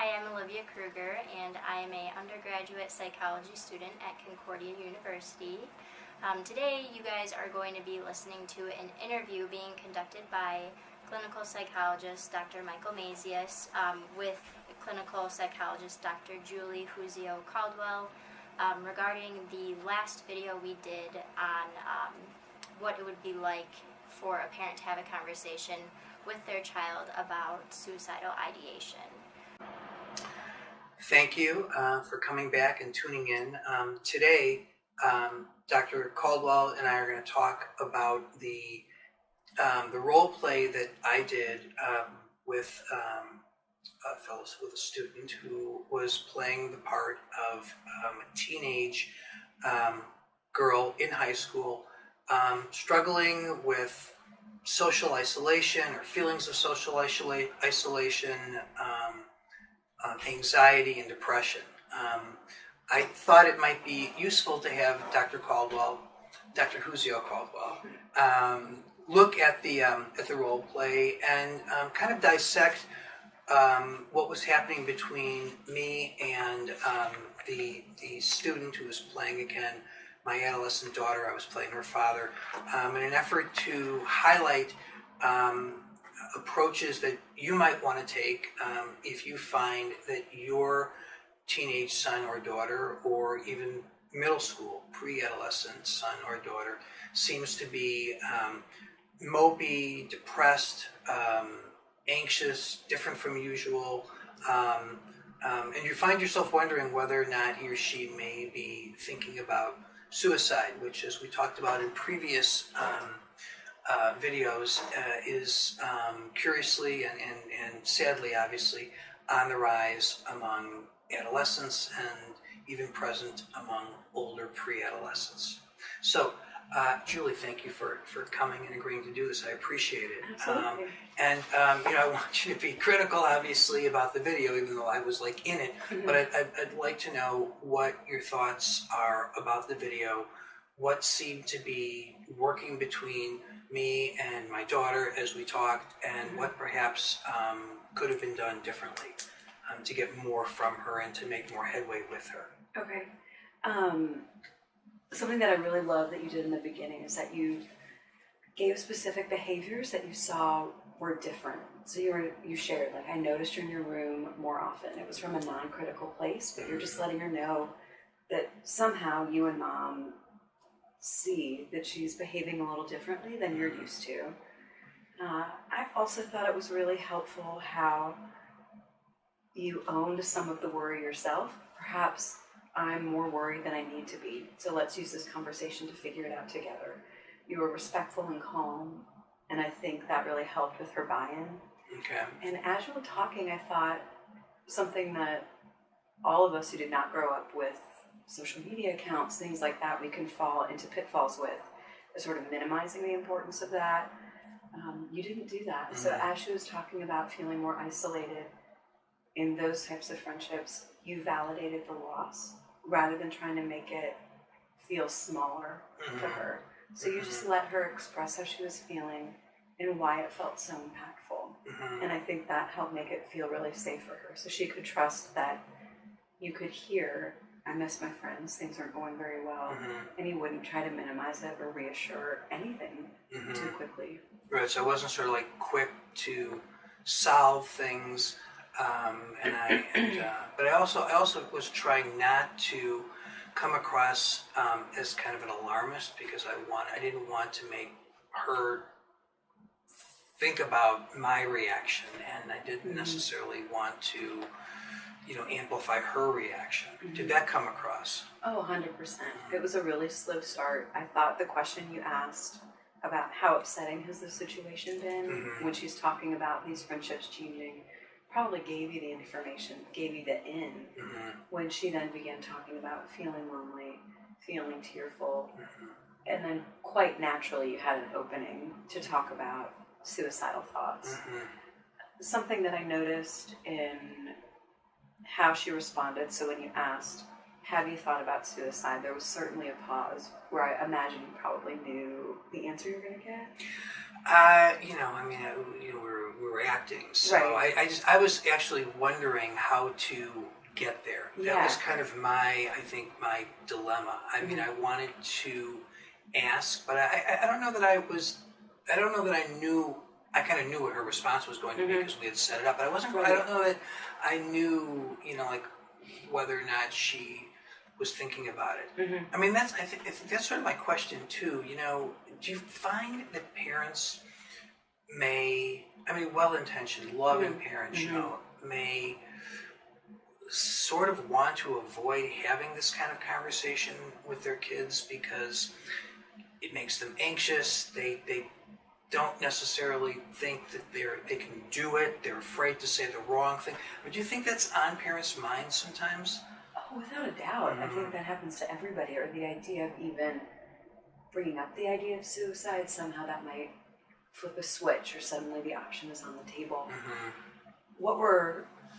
Hi, I'm Olivia Kruger, and I am an undergraduate psychology student at Concordia University. Today, you guys are going to be listening to an interview being conducted by clinical psychologist Dr. Michael Mazias with clinical psychologist Dr. Julie Huzio-Caldwell regarding the last video we did on what it would be like for a parent to have a conversation with their child about suicidal ideation. Thank you for coming back and tuning in. Today, Dr. Caldwell and I are going to talk about the role play that I did with with a student who was playing the part of a teenage girl in high school struggling with social isolation or feelings of social isolation, anxiety and depression. I thought it might be useful to have Dr. Huzio-Caldwell, look at the role play and kind of dissect what was happening between me and the student who was playing again, my adolescent daughter. I was playing her father, in an effort to highlight approaches that you might want to take if you find that your teenage son or daughter, or even middle school, pre-adolescent son or daughter, seems to be mopey, depressed, anxious, different from usual, and you find yourself wondering whether or not he or she may be thinking about suicide, which, as we talked about in previous videos, is curiously and sadly, obviously, on the rise among adolescents and even present among older pre-adolescents. So, Julie, thank you for coming and agreeing to do this. I appreciate it. Absolutely. I want you to be critical, obviously, about the video, even though I was in it. Mm-hmm. But I'd like to know what your thoughts are about the video, what seemed to be working between me and my daughter as we talked, and what perhaps could have been done differently to get more from her and to make more headway with her. Okay. Something that I really love that you did in the beginning is that you gave specific behaviors that you saw were different. So you shared, I noticed you're in your room more often. It was from a non-critical place, but you're just letting her know that somehow you and mom see that she's behaving a little differently than you're used to. I also thought it was really helpful how you owned some of the worry yourself. Perhaps I'm more worried than I need to be, so let's use this conversation to figure it out together. You were respectful and calm, and I think that really helped with her buy-in. Okay. And as you were talking, I thought something that all of us who did not grow up with social media accounts, things like that, we can fall into pitfalls with, is sort of minimizing the importance of that. You didn't do that. Mm-hmm. So as she was talking about feeling more isolated in those types of friendships, you validated the loss rather than trying to make it feel smaller to her. So you just let her express how she was feeling and why it felt so impactful. And I think that helped make it feel really safe for her. So she could trust that you could hear, I miss my friends, things aren't going very well, and you wouldn't try to minimize it or reassure anything too quickly. Right, so I wasn't sort of quick to solve things, but I also was trying not to come across as kind of an alarmist, because I didn't want to make her think about my reaction, and I didn't necessarily want to amplify her reaction. Did that come across? Oh, 100%. It was a really slow start. I thought the question you asked about how upsetting has the situation been when she's talking about these friendships changing probably gave you the information, gave you the in, when she then began talking about feeling lonely, feeling tearful, and then quite naturally you had an opening to talk about suicidal thoughts. Something that I noticed in how she responded, so when you asked, have you thought about suicide, there was certainly a pause where I imagine you probably knew the answer you were going to get. We were acting, so Right. I was actually wondering how to get there. That Yeah. was kind of I think, my dilemma. I mean, I wanted to ask, but I don't know that I don't know that I knew. I kind of knew what her response was going to be because we had set it up, but I wasn't. I Right. don't know that I knew, like whether or not she was thinking about it. I mean, I think that's sort of my question too. Do you find that parents well-intentioned, loving parents, may sort of want to avoid having this kind of conversation with their kids because it makes them anxious. They don't necessarily think that they can do it. They're afraid to say the wrong thing. But do you think that's on parents' minds sometimes? Oh, without a doubt. I think that happens to everybody, or the idea of even bringing up the idea of suicide, somehow that might flip a switch or suddenly the option is on the table.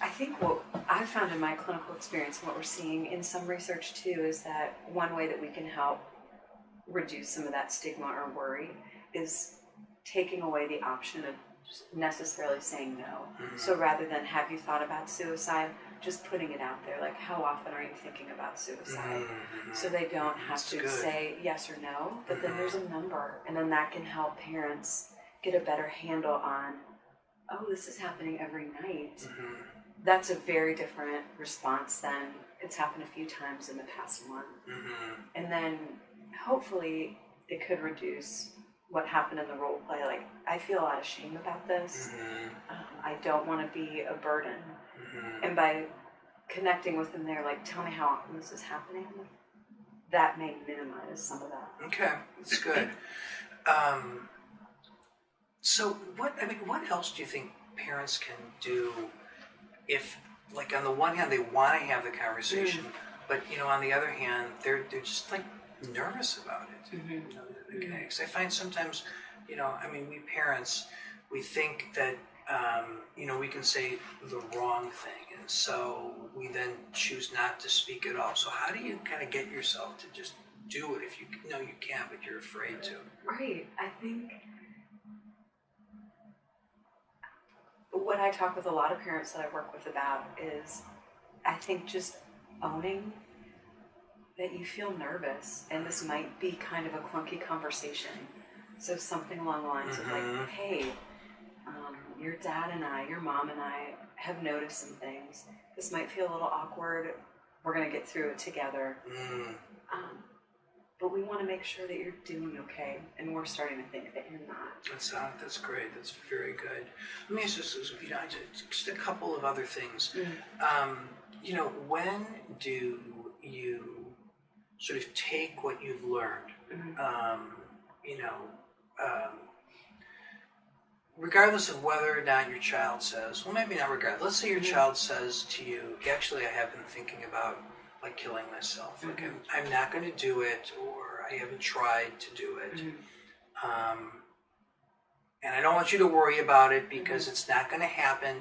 I think what I've found in my clinical experience and what we're seeing in some research too is that one way that we can help reduce some of that stigma or worry is taking away the option of just necessarily saying no. So rather than have you thought about suicide, just putting it out there, like how often are you thinking about suicide? So they don't have That's to good. say yes or no, but then there's a number, and then that can help parents get a better handle on, oh, this is happening every night. That's a very different response than it's happened a few times in the past month. And then hopefully it could reduce what happened in the role play. Like, I feel a lot of shame about this. I don't want to be a burden. And by connecting with them there, like, tell me how often this is happening, that may minimize some of that. Okay, that's good. So what else do you think parents can do if, like, on the one hand they want to have the conversation, but on the other hand they're just like nervous about it. Because I find sometimes, we parents, we think that we can say the wrong thing, and so we then choose not to speak at all. So how do you kind of get yourself to just do it if you know you can, but you're afraid to? Right. I think what I talk with a lot of parents that I work with about is, I think, just owning that you feel nervous, and this might be kind of a clunky conversation. So something along the lines of like, hey, your dad and I, your mom and I have noticed some things. This might feel a little awkward. We're going to get through it together. But we want to make sure that you're doing okay, and we're starting to think that you're not. That's great. That's very good. Let me ask you just a couple of other things. When do you sort of take what you've learned, regardless of whether or not your child says, well, maybe not regardless. Let's say your child says to you, actually, I have been thinking about like killing myself. Like I'm not going to do it, or I haven't tried to do it. And I don't want you to worry about it because it's not going to happen.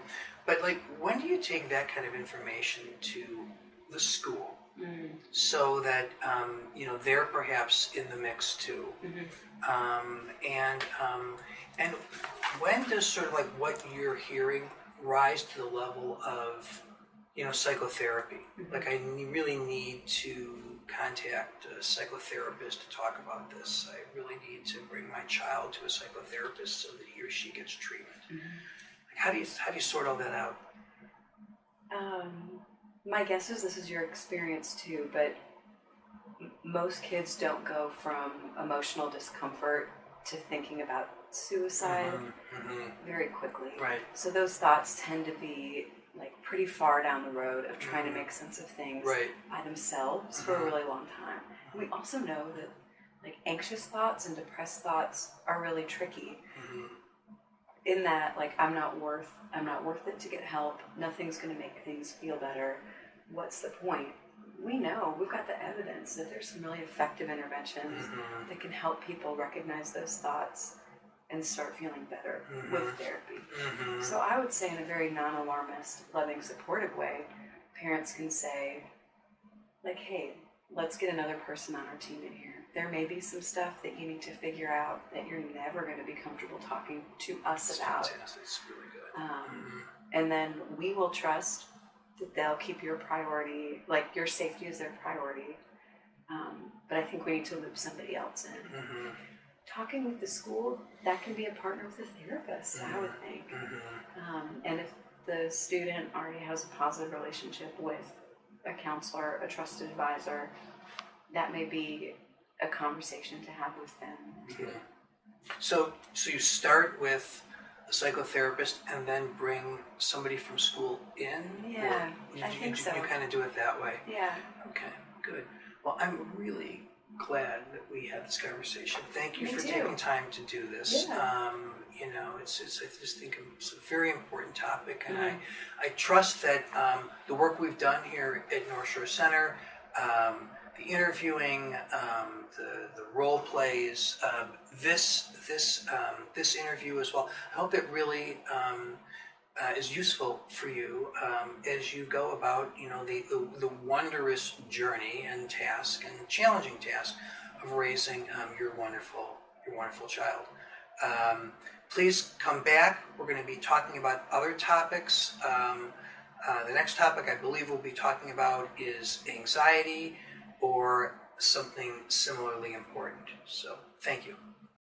But like, when do you take that kind of information to the school so that they're perhaps in the mix too? And when does sort of like what you're hearing rise to the level of psychotherapy? Like, I really need to contact a psychotherapist to talk about this. I really need to bring my child to a psychotherapist so that he or she gets treatment. Like, how do you sort all that out? My guess is this is your experience too, but most kids don't go from emotional discomfort to thinking about suicide very quickly. Right. So those thoughts tend to be like pretty far down the road of trying to make sense of things by themselves for a really long time. And we also know that like anxious thoughts and depressed thoughts are really tricky. In that, like, I'm not worth it to get help. Nothing's going to make things feel better. What's the point? We know, we've got the evidence that there's some really effective interventions that can help people recognize those thoughts and start feeling better with therapy. So I would say, in a very non-alarmist, loving, supportive way, parents can say, like, hey, let's get another person on our team in here. there may be some stuff that you need to figure out that you're never going to be comfortable talking to us about. Fantastic. It's really good. And then we will trust that they'll keep your priority, like your safety is their priority. But I think we need to loop somebody else in. Talking with the school, that can be a partner with a therapist, I would think. And if the student already has a positive relationship with a counselor, a trusted advisor, that may be a conversation to have with them too. So you start with a psychotherapist and then bring somebody from school in? Yeah, Or I think so. You kind of do it that way? Yeah. Okay, good. Well, I'm really glad that we had this conversation. Thank you Me for too. taking time to do this. Yeah. You know, I just think it's a very important topic, and I trust that the work we've done here at North Shore Center, the interviewing, the role plays, this interview as well. I hope it really is useful for you as you go about, you know, the wondrous journey and task and challenging task of raising your wonderful child. Please come back. We're going to be talking about other topics. The next topic I believe we'll be talking about is anxiety or something similarly important. So, thank you.